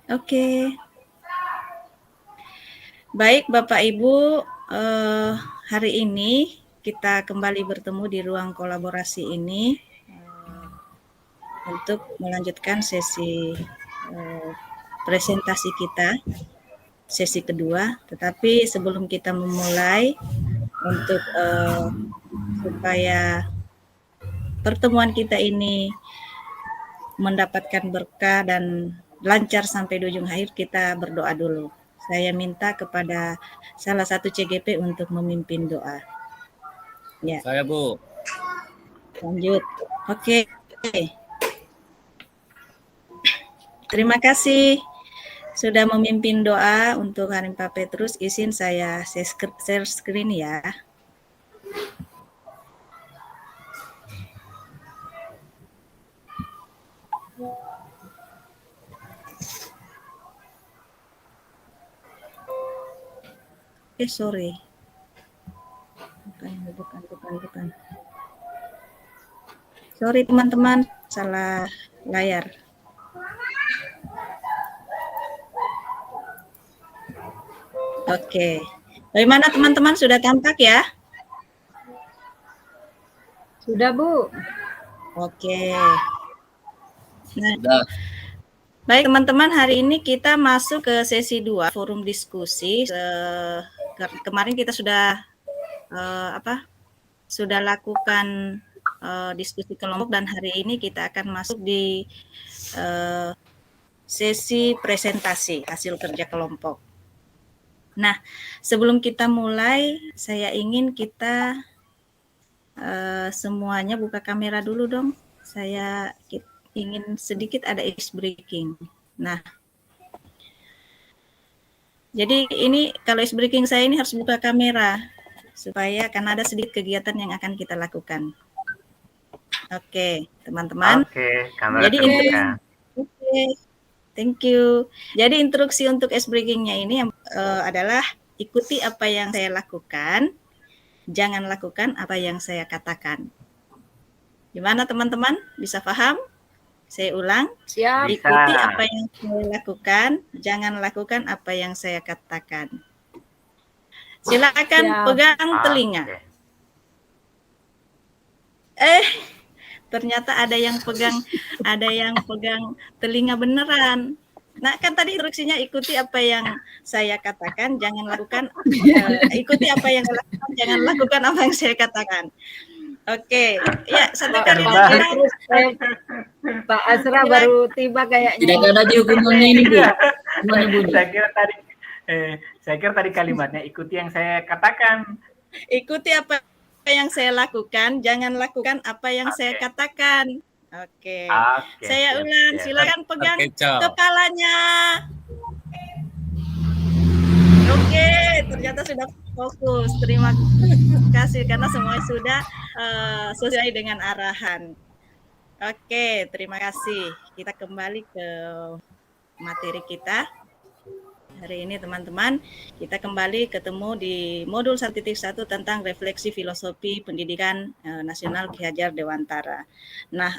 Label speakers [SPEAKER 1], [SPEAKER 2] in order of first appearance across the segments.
[SPEAKER 1] Oke. Baik Bapak Ibu, hari ini kita kembali bertemu di ruang kolaborasi ini untuk melanjutkan sesi presentasi kita, sesi kedua. Tetapi sebelum kita memulai, untuk supaya pertemuan kita ini mendapatkan berkah dan lancar sampai di ujung akhir, kita berdoa dulu. Saya minta kepada salah satu CGP untuk memimpin doa. Ya.
[SPEAKER 2] Saya, Bu.
[SPEAKER 1] Lanjut. Oke. Terima kasih sudah memimpin doa untuk Harim Pak Petrus. Izin saya share screen ya. Sorry. Bukan. Sorry teman-teman, salah layar. Oke. Bagaimana teman-teman, sudah tampak ya?
[SPEAKER 3] Sudah, Bu.
[SPEAKER 1] Oke. Nah, baik teman-teman, hari ini kita masuk ke sesi 2, forum diskusi. Kemarin kita sudah sudah lakukan diskusi kelompok, dan hari ini kita akan masuk di sesi presentasi hasil kerja kelompok. Nah, sebelum kita mulai, saya ingin kita semuanya buka kamera dulu dong. Saya ingin sedikit ada ice breaking. Nah, jadi ini kalau ice breaking saya ini harus buka kamera supaya akan ada sedikit kegiatan yang akan kita lakukan. Oke, teman-teman.
[SPEAKER 4] Oke, kamera terbuka.
[SPEAKER 1] Oke, thank you. Jadi instruksi untuk ice breaking-nya ini adalah ikuti apa yang saya lakukan, jangan lakukan apa yang saya katakan. Gimana teman-teman? Bisa paham? Saya ulang.
[SPEAKER 3] Siap.
[SPEAKER 1] Ikuti apa yang saya lakukan, jangan lakukan apa yang saya katakan. Silakan pegang telinga. Ternyata ada yang pegang telinga beneran. Nah, kan tadi instruksinya ikuti apa yang saya katakan, jangan lakukan ikuti apa yang saya lakukan, jangan lakukan apa yang saya katakan. Oke, ya satu kali
[SPEAKER 3] Pak Asra baru tiba kayaknya.
[SPEAKER 2] Tidak ada hukumannya ini, Bu.
[SPEAKER 4] Saya kira tadi kalimatnya ikuti yang saya katakan.
[SPEAKER 1] Ikuti apa yang saya lakukan, jangan lakukan apa yang saya katakan. Oke. Saya ulang, silakan pegang kepalanya. Oke, ternyata sudah fokus. Terima kasih karena semuanya sudah sesuai dengan arahan. Oke, terima kasih. Kita kembali ke materi kita. Hari ini teman-teman, kita kembali ketemu di modul 1.1 tentang refleksi filosofi pendidikan nasional Ki Hajar Dewantara. Nah,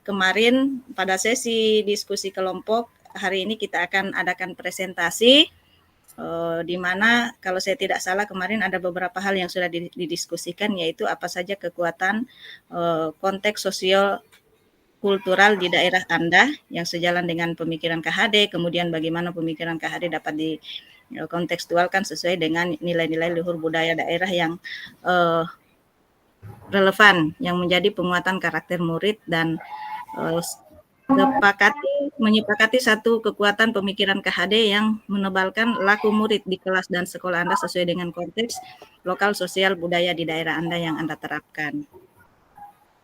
[SPEAKER 1] kemarin pada sesi diskusi kelompok, hari ini kita akan adakan presentasi, di mana kalau saya tidak salah kemarin ada beberapa hal yang sudah didiskusikan, yaitu apa saja kekuatan konteks sosial kultural di daerah Anda yang sejalan dengan pemikiran KHD, kemudian bagaimana pemikiran KHD dapat dikontekstualkan sesuai dengan nilai-nilai luhur budaya daerah yang relevan, yang menjadi penguatan karakter murid, dan menyepakati satu kekuatan pemikiran KHD yang menebalkan laku murid di kelas dan sekolah Anda sesuai dengan konteks lokal sosial budaya di daerah Anda yang Anda terapkan.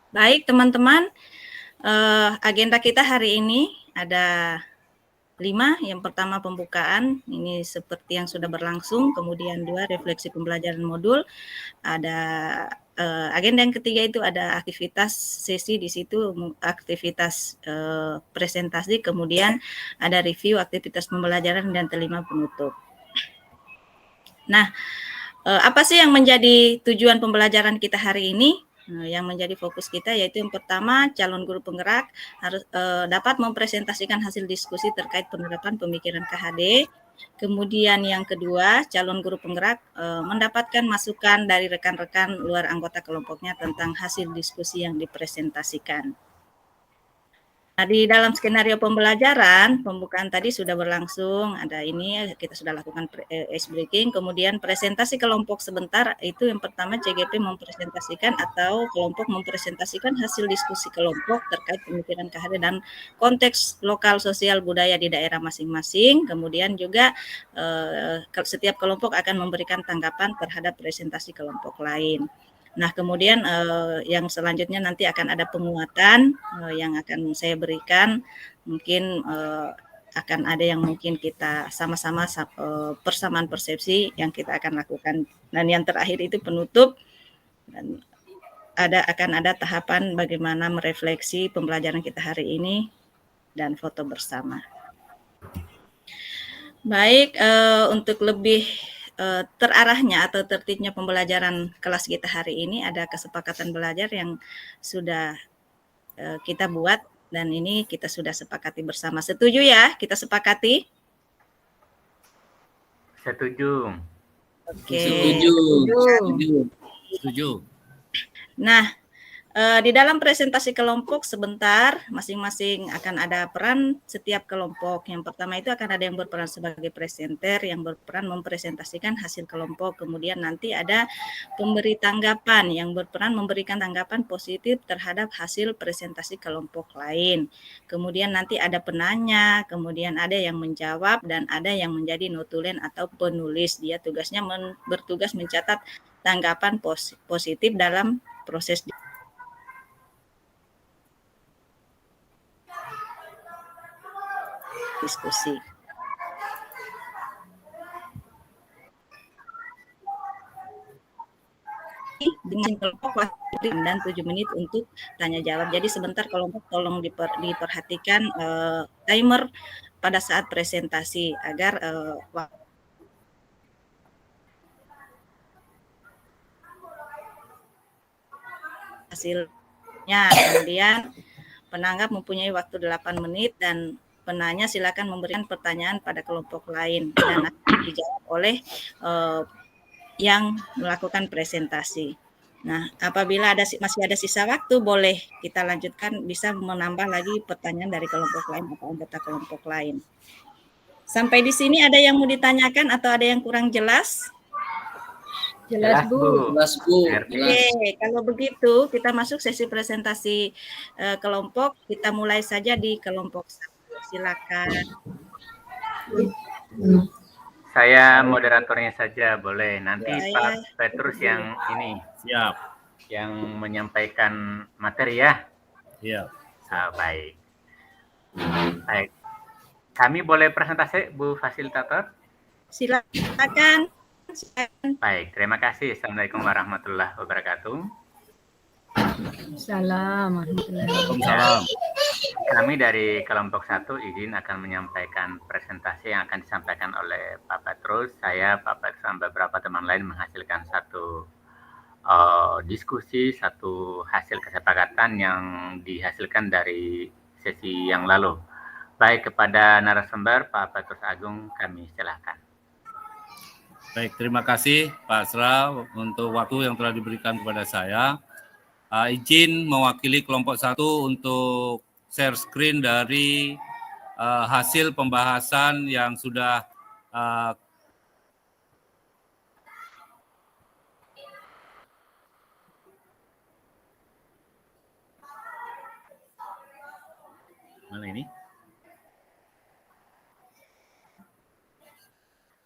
[SPEAKER 1] Baik teman-teman, agenda kita hari ini ada 5. Yang pertama pembukaan, ini seperti yang sudah berlangsung. Kemudian 2, refleksi pembelajaran modul. Ada agenda yang ketiga itu ada aktivitas sesi, di situ aktivitas presentasi. Kemudian ada review aktivitas pembelajaran dan 5 penutup. Nah, apa sih yang menjadi tujuan pembelajaran kita hari ini? yang menjadi fokus kita, yaitu yang pertama, calon guru penggerak harus dapat mempresentasikan hasil diskusi terkait penerapan pemikiran KHD. Kemudian yang kedua, calon guru penggerak mendapatkan masukan dari rekan-rekan luar anggota kelompoknya tentang hasil diskusi yang dipresentasikan. Nah, di dalam skenario pembelajaran, pembukaan tadi sudah berlangsung, ada ini kita sudah lakukan ice breaking, kemudian presentasi kelompok sebentar, itu yang pertama CGP mempresentasikan atau kelompok mempresentasikan hasil diskusi kelompok terkait pemikiran KHD dan konteks lokal sosial budaya di daerah masing-masing, kemudian juga setiap kelompok akan memberikan tanggapan terhadap presentasi kelompok lain. Nah, kemudian yang selanjutnya nanti akan ada penguatan yang akan saya berikan. Mungkin akan ada yang mungkin kita sama-sama persamaan persepsi yang kita akan lakukan. Dan yang terakhir itu penutup. Dan akan ada tahapan bagaimana merefleksi pembelajaran kita hari ini dan foto bersama. Baik, untuk lebih terarahnya atau tertibnya pembelajaran kelas kita hari ini, ada kesepakatan belajar yang sudah kita buat dan ini kita sudah sepakati bersama. Setuju ya? Kita sepakati?
[SPEAKER 4] Setuju.
[SPEAKER 1] Oke.
[SPEAKER 2] Setuju.
[SPEAKER 1] Nah, di dalam presentasi kelompok sebentar, masing-masing akan ada peran setiap kelompok. Yang pertama itu akan ada yang berperan sebagai presenter, yang berperan mempresentasikan hasil kelompok. Kemudian nanti ada pemberi tanggapan, yang berperan memberikan tanggapan positif terhadap hasil presentasi kelompok lain. Kemudian nanti ada penanya, kemudian ada yang menjawab, dan ada yang menjadi notulen atau penulis. Dia tugasnya bertugas mencatat tanggapan positif dalam proses diskusi. Dengan kelompok dan 7 menit untuk tanya jawab. Jadi sebentar kelompok tolong diperhatikan timer pada saat presentasi agar hasilnya. Kemudian penanggap mempunyai waktu 8 menit dan penanya silakan memberikan pertanyaan pada kelompok lain dan akan dijawab oleh yang melakukan presentasi. Nah, apabila masih ada sisa waktu, boleh kita lanjutkan, bisa menambah lagi pertanyaan dari kelompok lain atau anggota kelompok lain. Sampai di sini ada yang mau ditanyakan atau ada yang kurang jelas?
[SPEAKER 3] Jelas, Bu.
[SPEAKER 2] Jelas, Bu.
[SPEAKER 1] Oke, kalau begitu kita masuk sesi presentasi kelompok. Kita mulai saja di kelompok 1. Silakan.
[SPEAKER 4] Saya moderatornya saja, boleh. Nanti
[SPEAKER 1] Ya,
[SPEAKER 4] Pak Petrus yang ini,
[SPEAKER 2] Siap.
[SPEAKER 4] yang menyampaikan materi ya.
[SPEAKER 2] Iya.
[SPEAKER 4] Baik. Baik. Kami boleh presentasi, Bu Fasilitator?
[SPEAKER 1] Silakan.
[SPEAKER 4] Baik, terima kasih. Assalamualaikum warahmatullahi wabarakatuh.
[SPEAKER 2] Waalaikumsalam.
[SPEAKER 4] Kami dari kelompok 1 izin akan menyampaikan presentasi yang akan disampaikan oleh Pak Petrus. Saya, Pak Petrus, dan beberapa teman lain menghasilkan satu diskusi, satu hasil kesepakatan yang dihasilkan dari sesi yang lalu. Baik, kepada narasumber Pak Petrus Agung, kami silakan.
[SPEAKER 2] Baik, terima kasih Pak Asra untuk waktu yang telah diberikan kepada saya. Izin mewakili kelompok 1 untuk share screen dari hasil pembahasan yang sudah mana ini?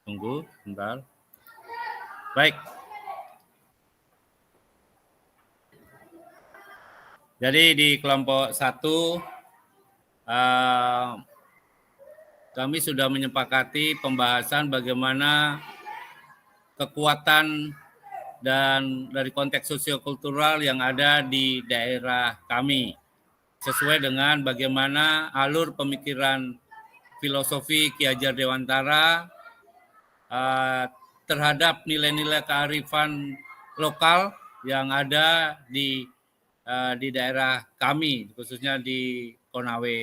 [SPEAKER 2] Tunggu, bentar. Baik. Jadi di kelompok 1 kami sudah menyepakati pembahasan bagaimana kekuatan dan dari konteks sosiokultural yang ada di daerah kami sesuai dengan bagaimana alur pemikiran filosofi Ki Hajar Dewantara terhadap nilai-nilai kearifan lokal yang ada di di daerah kami, khususnya di Konawe